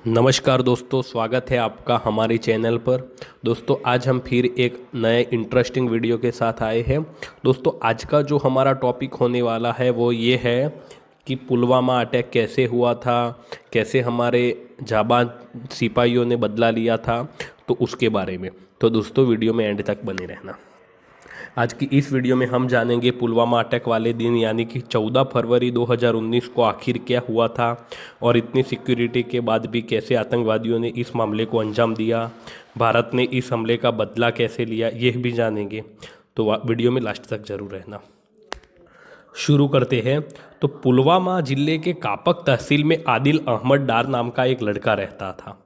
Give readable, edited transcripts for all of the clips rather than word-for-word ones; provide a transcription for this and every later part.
नमस्कार दोस्तों, स्वागत है आपका हमारे चैनल पर। दोस्तों आज हम फिर एक नए इंटरेस्टिंग वीडियो के साथ आए हैं। दोस्तों आज का जो हमारा टॉपिक होने वाला है वो ये है कि पुलवामा अटैक कैसे हुआ था, कैसे हमारे जाबाज सिपाहियों ने बदला लिया था, तो उसके बारे में। तो दोस्तों वीडियो में एंड तक बने रहना। आज की इस वीडियो में हम जानेंगे पुलवामा अटैक वाले दिन यानी कि 14 फरवरी 2019 को आखिर क्या हुआ था और इतनी सिक्योरिटी के बाद भी कैसे आतंकवादियों ने इस मामले को अंजाम दिया, भारत ने इस हमले का बदला कैसे लिया, यह भी जानेंगे। तो वीडियो में लास्ट तक जरूर रहना। शुरू करते हैं। तो पुलवामा ज़िले के कापक तहसील में आदिल अहमद डार नाम का एक लड़का रहता था।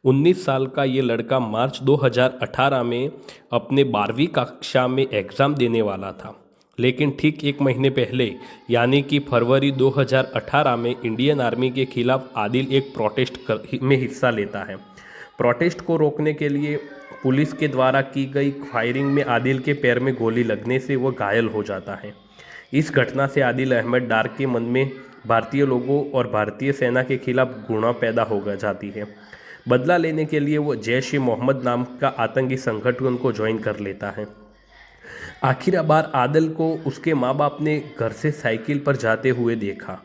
19 साल का ये लड़का मार्च 2018 में अपने 12वीं कक्षा में एग्ज़ाम देने वाला था, लेकिन ठीक एक महीने पहले यानी कि फरवरी 2018 में इंडियन आर्मी के खिलाफ आदिल एक प्रोटेस्ट में हिस्सा लेता है। प्रोटेस्ट को रोकने के लिए पुलिस के द्वारा की गई फायरिंग में आदिल के पैर में गोली लगने से वह घायल हो जाता है। इस घटना से आदिल अहमद डार के मन में भारतीय लोगों और भारतीय सेना के खिलाफ घृणा पैदा हो जाती है। बदला लेने के लिए वो जैश ए मोहम्मद नाम का आतंकी संगठन को ज्वाइन कर लेता है। आखिर बार आदिल को उसके माँ बाप ने घर से साइकिल पर जाते हुए देखा।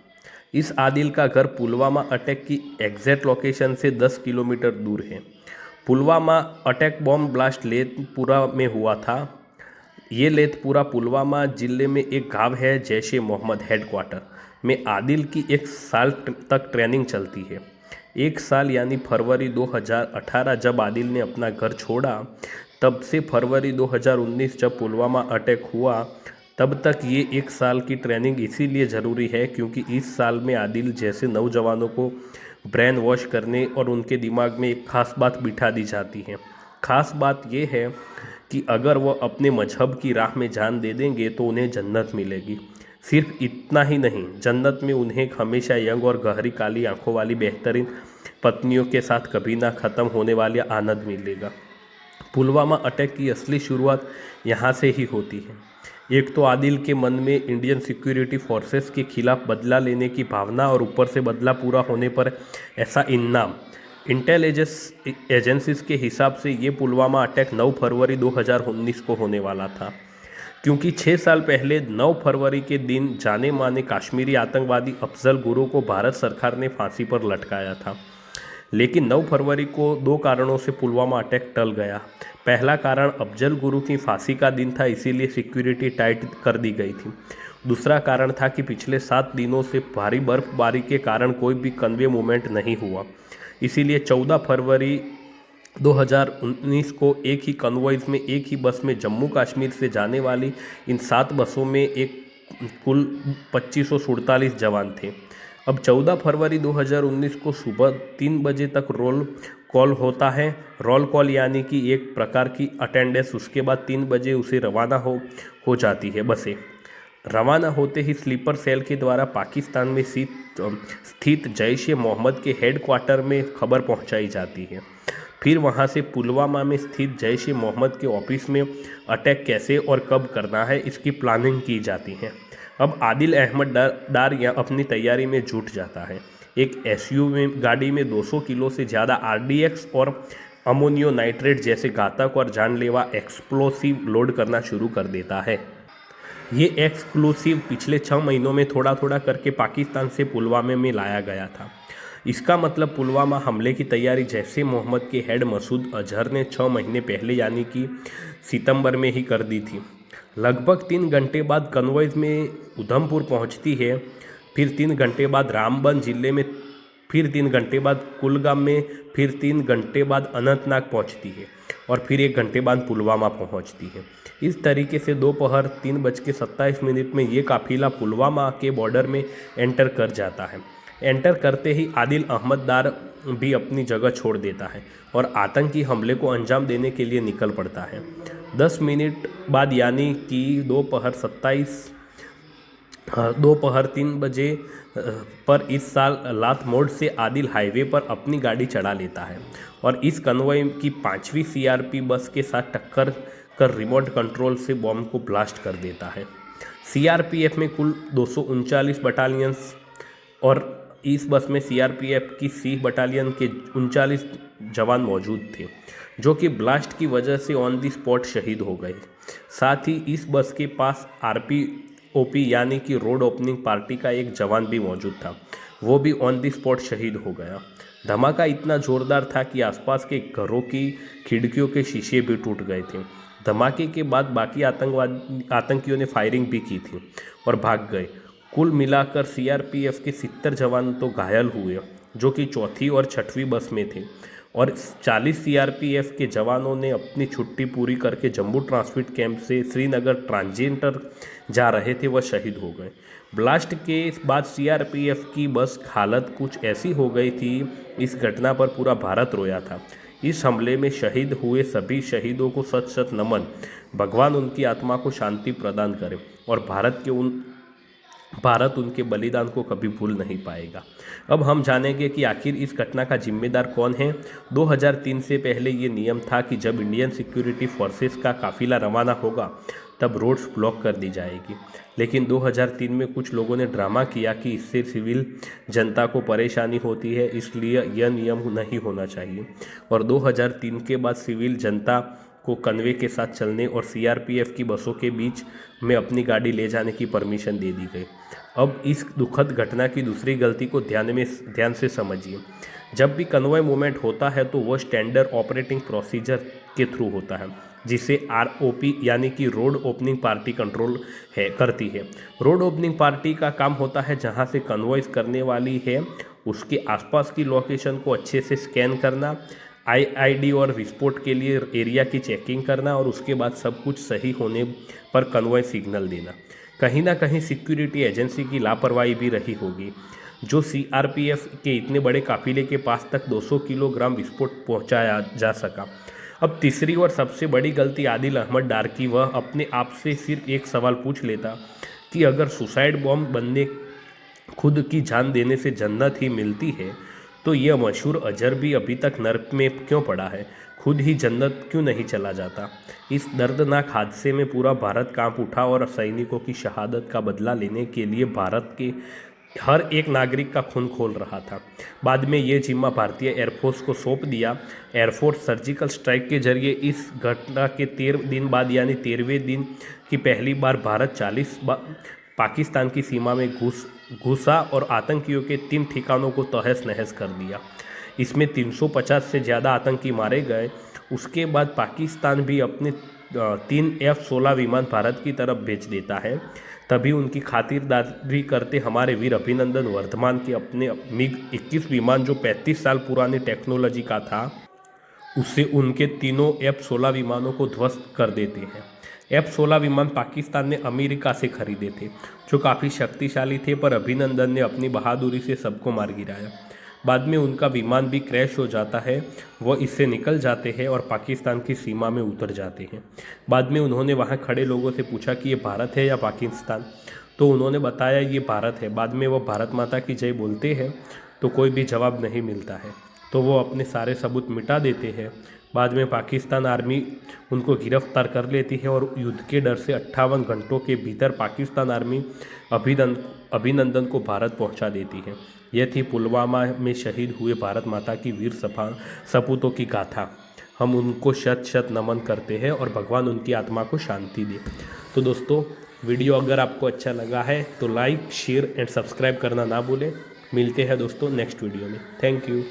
इस आदिल का घर पुलवामा अटैक की एग्जैक्ट लोकेशन से 10 किलोमीटर दूर है। Pulwama attack bomb blast Lethpora में हुआ था। ये लेथपुरा पुलवामा ज़िले में एक गांव है। जैश ए मोहम्मद हेडक्वार्टर में आदिल की एक साल तक ट्रेनिंग चलती है। एक साल यानी फरवरी 2018 जब आदिल ने अपना घर छोड़ा, तब से फरवरी 2019 जब पुलवामा अटैक हुआ, तब तक ये एक साल की ट्रेनिंग इसीलिए ज़रूरी है क्योंकि इस साल में आदिल जैसे नौजवानों को ब्रेन वॉश करने और उनके दिमाग में एक खास बात बिठा दी जाती है। खास बात ये है कि अगर वह अपने मजहब की राह में जान दे देंगे तो उन्हें जन्नत मिलेगी। सिर्फ इतना ही नहीं, जन्नत में उन्हें हमेशा यंग और गहरी काली आंखों वाली बेहतरीन पत्नियों के साथ कभी ना ख़त्म होने वाला आनंद मिलेगा। पुलवामा अटैक की असली शुरुआत यहाँ से ही होती है। एक तो आदिल के मन में इंडियन सिक्योरिटी फोर्सेस के खिलाफ बदला लेने की भावना और ऊपर से बदला पूरा होने पर ऐसा इनाम। इंटेलिजेंस एजेंसीज के हिसाब से ये पुलवामा अटैक 9 फरवरी 2019 को होने वाला था, क्योंकि 6 साल पहले 9 फरवरी के दिन जाने माने कश्मीरी आतंकवादी अफजल गुरु को भारत सरकार ने फांसी पर लटकाया था। लेकिन 9 फरवरी को 2 कारणों से पुलवामा अटैक टल गया। पहला कारण अफजल गुरु की फांसी का दिन था, इसीलिए सिक्योरिटी टाइट कर दी गई थी। दूसरा कारण था कि पिछले 7 दिनों से भारी बर्फबारी के कारण कोई भी कन्वे मूवमेंट नहीं हुआ, इसीलिए 14 फरवरी 2019 को एक ही कन्वॉइज में एक ही बस में जम्मू कश्मीर से जाने वाली इन 7 बसों में एक कुल 2547 जवान थे। अब 14 फरवरी 2019 को सुबह 3 बजे तक रोल कॉल होता है। रोल कॉल यानी कि एक प्रकार की अटेंडेंस। उसके बाद 3 बजे उसे रवाना हो जाती है बसें। रवाना होते ही स्लीपर सेल के द्वारा पाकिस्तान में स्थित जैश ए मोहम्मद के हेडक्वार्टर में खबर पहुंचाई जाती है। फिर वहां से पुलवामा में स्थित जैश ए मोहम्मद के ऑफिस में अटैक कैसे और कब करना है इसकी प्लानिंग की जाती है। अब आदिल अहमद डार यहाँ अपनी तैयारी में जुट जाता है। एक एसयूवी गाड़ी में 200 किलो से ज़्यादा आरडीएक्स और अमोनियो नाइट्रेट जैसे घातक और जानलेवा एक्सप्लोसिव लोड करना शुरू कर देता है। ये एक्सक्लूसिव पिछले 6 महीनों में थोड़ा थोड़ा करके पाकिस्तान से पुलवामा में लाया गया था। इसका मतलब पुलवामा हमले की तैयारी जैश ए मोहम्मद के हेड मसूद अजहर ने 6 महीने पहले यानी कि सितंबर में ही कर दी थी। लगभग 3 घंटे बाद कन्वॉइज में उधमपुर पहुंचती है, फिर 3 घंटे बाद रामबन जिले में, फिर 3 घंटे बाद कुलगाम में, फिर 3 घंटे बाद अनंतनाग पहुंचती है और फिर 1 घंटे बाद पुलवामा पहुंचती है। इस तरीके से दोपहर 3:27 में ये काफिला पुलवामा के बॉर्डर में एंटर कर जाता है। एंटर करते ही आदिल अहमद डार भी अपनी जगह छोड़ देता है और आतंकी हमले को अंजाम देने के लिए निकल पड़ता है। 10 मिनट बाद यानी कि दोपहर 3 बजे पर इस साल लात मोड़ से आदिल हाईवे पर अपनी गाड़ी चढ़ा लेता है और इस कन्वॉय की 5वीं सीआरपी बस के साथ टक्कर कर रिमोट कंट्रोल से बॉम्ब को ब्लास्ट कर देता है। सीआरपीएफ में कुल 239 बटालियंस और इस बस में सीआरपीएफ की सी बटालियन के 39 जवान मौजूद थे, जो कि ब्लास्ट की वजह से ऑन द स्पॉट शहीद हो गए। साथ ही इस बस के पास आरपीओपी यानी कि रोड ओपनिंग पार्टी का एक जवान भी मौजूद था, वो भी ऑन द स्पॉट शहीद हो गया। धमाका इतना जोरदार था कि आसपास के घरों की खिड़कियों के शीशे भी टूट गए थे। धमाके के बाद बाकी आतंकियों ने फायरिंग भी की थी और भाग गए। कुल मिलाकर सीआरपीएफ के 70 जवान तो घायल हुए, जो कि चौथी और छठवीं बस में थे, और 40 सीआरपीएफ के जवानों ने अपनी छुट्टी पूरी करके जम्मू ट्रांसपोर्ट कैंप से श्रीनगर ट्रांजिटर जा रहे थे, वह शहीद हो गए। ब्लास्ट के बाद सीआरपीएफ की बस हालत कुछ ऐसी हो गई थी। इस घटना पर पूरा भारत रोया था। इस हमले में शहीद हुए सभी शहीदों को सत सत नमन। भगवान उनकी आत्मा को शांति प्रदान करे और भारत उनके बलिदान को कभी भूल नहीं पाएगा। अब हम जानेंगे कि आखिर इस घटना का जिम्मेदार कौन है। 2003 से पहले ये नियम था कि जब इंडियन सिक्योरिटी फोर्सेस का काफिला रवाना होगा तब रोड्स ब्लॉक कर दी जाएगी, लेकिन 2003 में कुछ लोगों ने ड्रामा किया कि इससे सिविल जनता को परेशानी होती है, इसलिए यह नियम नहीं होना चाहिए, और 2003 के बाद सिविल जनता को कन्वे के साथ चलने और सीआरपीएफ की बसों के बीच में अपनी गाड़ी ले जाने की परमिशन दे दी गई। अब इस दुखद घटना की दूसरी गलती को ध्यान से समझिए। जब भी कन्वॉय मूवमेंट होता है तो वह स्टैंडर्ड ऑपरेटिंग प्रोसीजर के थ्रू होता है, जिसे आरओपी यानी कि रोड ओपनिंग पार्टी कंट्रोल करती है। रोड ओपनिंग पार्टी का काम होता है जहां से कन्वॉयज करने वाली है उसके आसपास की लोकेशन को अच्छे से स्कैन करना, आईआईडी और विस्फोट के लिए एरिया की चेकिंग करना, और उसके बाद सब कुछ सही होने पर कन्वॉय सिग्नल देना। कहीं ना कहीं सिक्योरिटी एजेंसी की लापरवाही भी रही होगी, जो सीआरपीएफ के इतने बड़े काफिले के पास तक 200 किलोग्राम विस्फोट पहुंचाया जा सका। अब तीसरी और सबसे बड़ी गलती आदिल अहमद डार की, वह अपने आप से सिर्फ एक सवाल पूछ लेता कि अगर सुसाइड बॉम्ब बनने खुद की जान देने से जन्नत ही मिलती है तो यह मशहूर अजहर भी अभी तक नर्क में क्यों पड़ा है, खुद ही जन्नत क्यों नहीं चला जाता। इस दर्दनाक हादसे में पूरा भारत कांप उठा और सैनिकों की शहादत का बदला लेने के लिए भारत के हर एक नागरिक का खून खोल रहा था। बाद में ये जिम्मा भारतीय एयरफोर्स को सौंप दिया। एयरफोर्स सर्जिकल स्ट्राइक के जरिए इस घटना के 13 दिन बाद यानी 13वें दिन की पहली बार भारत 40 पाकिस्तान की सीमा में घुसा और आतंकियों के 3 ठिकानों को तहस नहस कर दिया। इसमें 350 से ज़्यादा आतंकी मारे गए। उसके बाद पाकिस्तान भी अपने 3 F-16 विमान भारत की तरफ भेज देता है। तभी उनकी खातिरदारी करते हमारे वीर अभिनंदन वर्धमान के अपने MiG-21 विमान, जो 35 साल पुरानी टेक्नोलॉजी का था, उससे उनके तीनों F-16 विमानों को ध्वस्त कर देते हैं। F-16 विमान पाकिस्तान ने अमेरिका से खरीदे थे, जो काफ़ी शक्तिशाली थे, पर अभिनंदन ने अपनी बहादुरी से सबको मार गिराया। बाद में उनका विमान भी क्रैश हो जाता है, वह इससे निकल जाते हैं और पाकिस्तान की सीमा में उतर जाते हैं। बाद में उन्होंने वहां खड़े लोगों से पूछा कि ये भारत है या पाकिस्तान, तो उन्होंने बताया ये भारत है। बाद में वह भारत माता की जय बोलते हैं तो कोई भी जवाब नहीं मिलता है, तो वो अपने सारे सबूत मिटा देते हैं। बाद में पाकिस्तान आर्मी उनको गिरफ्तार कर लेती है और युद्ध के डर से 58 घंटों के भीतर पाकिस्तान आर्मी अभिनंदन को भारत पहुंचा देती है। यह थी पुलवामा में शहीद हुए भारत माता की वीर सपूतों की गाथा। हम उनको शत शत नमन करते हैं और भगवान उनकी आत्मा को शांति दे। तो दोस्तों, वीडियो अगर आपको अच्छा लगा है तो लाइक, शेयर एंड सब्सक्राइब करना ना भूलें। मिलते हैं दोस्तों नेक्स्ट वीडियो में। Thank you.